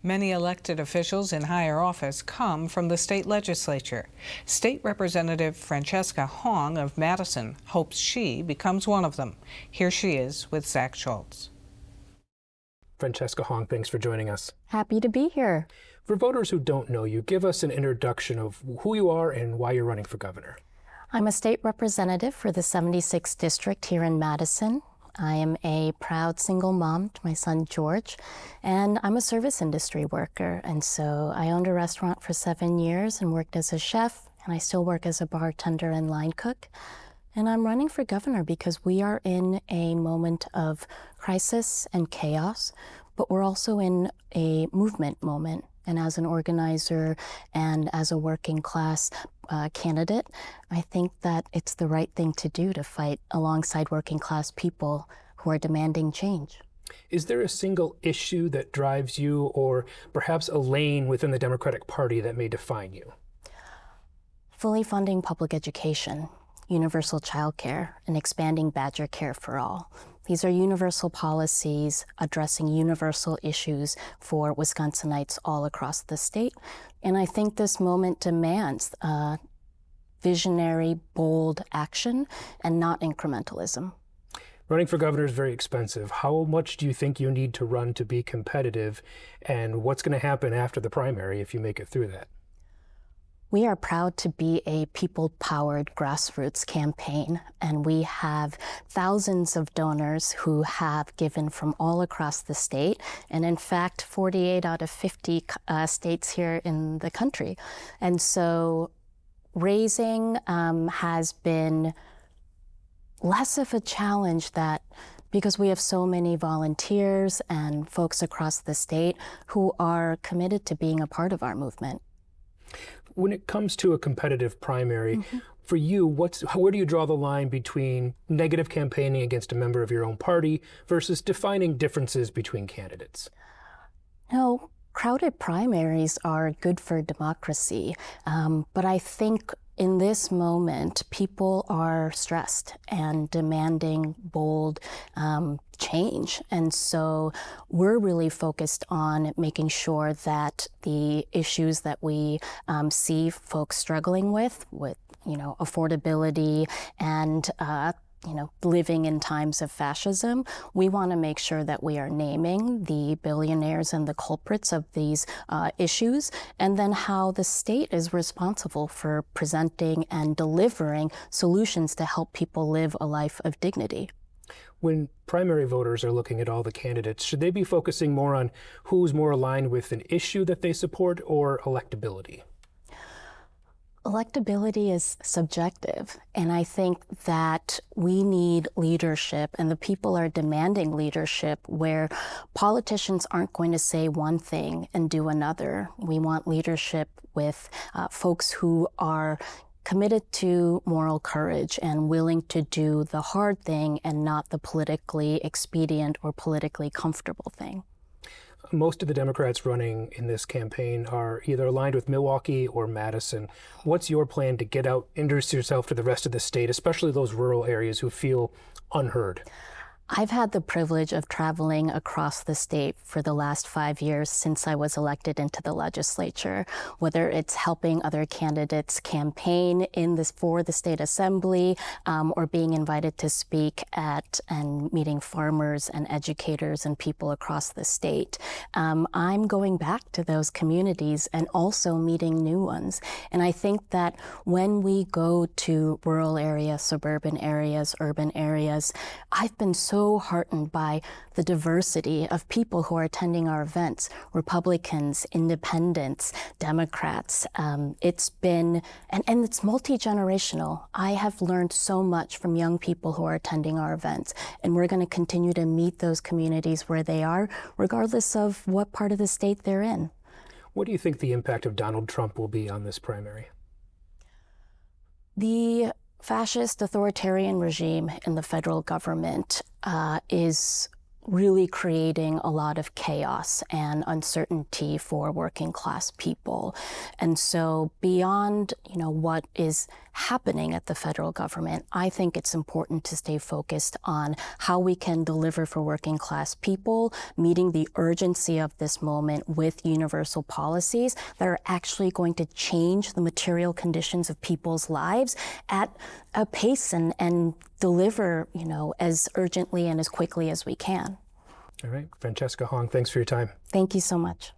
Many elected officials in higher office come from the state legislature. State Representative Francesca Hong of Madison hopes she becomes one of them. Here she is with Zach Schultz. Francesca Hong, thanks for joining us. Happy to be here. For voters who don't know you, give us an introduction of who you are and why you're running for governor. I'm a state representative for the 76th district here in Madison. I am a proud single mom to my son George, and I'm a service industry worker. And so I owned a restaurant for 7 years and worked as a chef, and I still work as a bartender and line cook. And I'm running for governor because we are in a moment of crisis and chaos, but we're also in a movement moment. And as an organizer and as a working class candidate, I think that it's the right thing to do to fight alongside working class people who are demanding change. Is there a single issue that drives you, or perhaps a lane within the Democratic Party that may define you? Fully funding public education, universal childcare, and expanding Badger Care for All. These are universal policies addressing universal issues for Wisconsinites all across the state. And I think this moment demands visionary, bold action and not incrementalism. Running for governor is very expensive. How much do you think you need to run to be competitive? And what's going to happen after the primary if you make it through that? We are proud to be a people-powered grassroots campaign, and we have thousands of donors who have given from all across the state, and in fact, 48 out of 50 states here in the country. And so raising has been less of a challenge because we have so many volunteers and folks across the state who are committed to being a part of our movement. When it comes to a competitive primary, for you, where do you draw the line between negative campaigning against a member of your own party versus defining differences between candidates? No, crowded primaries are good for democracy, but I think in this moment, people are stressed and demanding bold change. And so we're really focused on making sure that the issues that we see folks struggling with affordability and living in times of fascism, we want to make sure that we are naming the billionaires and the culprits of these issues, and then how the state is responsible for presenting and delivering solutions to help people live a life of dignity. When primary voters are looking at all the candidates, should they be focusing more on who's more aligned with an issue that they support or electability? Electability is subjective, and I think that we need leadership, and the people are demanding leadership where politicians aren't going to say one thing and do another. We want leadership with folks who are committed to moral courage and willing to do the hard thing and not the politically expedient or politically comfortable thing. Most of the Democrats running in this campaign are either aligned with Milwaukee or Madison. What's your plan to get out, introduce yourself to the rest of the state, especially those rural areas who feel unheard? I've had the privilege of traveling across the state for the last 5 years since I was elected into the legislature, whether it's helping other candidates campaign for the state assembly or being invited to speak at and meeting farmers and educators and people across the state. I'm going back to those communities and also meeting new ones. And I think that when we go to rural areas, suburban areas, urban areas, I've been so heartened by the diversity of people who are attending our events, Republicans, independents, Democrats. It's been, and it's multi-generational. I have learned so much from young people who are attending our events, and we're going to continue to meet those communities where they are, regardless of what part of the state they're in. What do you think the impact of Donald Trump will be on this primary? The fascist authoritarian regime in the federal government is really creating a lot of chaos and uncertainty for working class people. And so beyond, what is happening at the federal government, I think it's important to stay focused on how we can deliver for working class people, meeting the urgency of this moment with universal policies that are actually going to change the material conditions of people's lives at a pace and deliver, as urgently and as quickly as we can. All right. Francesca Hong, thanks for your time. Thank you so much.